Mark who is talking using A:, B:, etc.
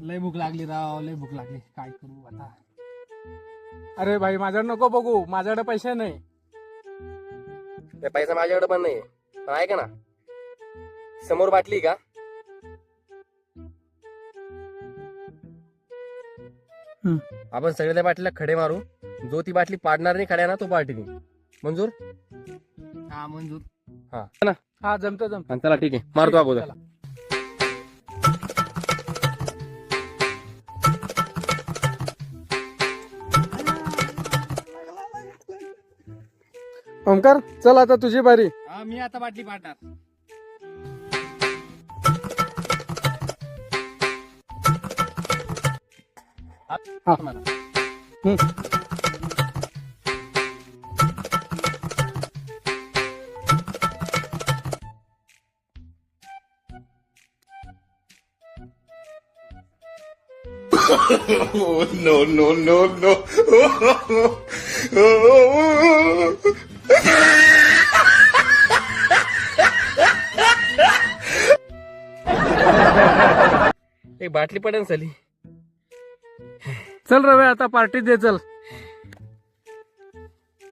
A: लय भूक लागली राव, लय भूक लागली. काय करू आता?
B: अरे भाई माझ्याकडे नको बघू, माझ्याकडे पैसे नाही.
C: पैसा माझ्याकडे पण नाही. पण ऐका ना, समोर बाटली का? आपण सगळे त्या बाटलीला खडे मारू. जो ती बाटली पाडणार नाही खड्या ना, तो पार्टी नाही. मंजूर?
A: हा मंजूर.
C: हा ना.
B: हा जमतं जमतं.
C: चला ठीक आहे, मारतो अगोदर.
B: चला. ओमकार चल आता तुझी बारी.
A: हा मी आता बाटली पाडणार.
B: हा.
D: Oh, no, no, no, no.
C: एक बाटली पडेल साली.
B: चल रवे आता पार्टी दे चल.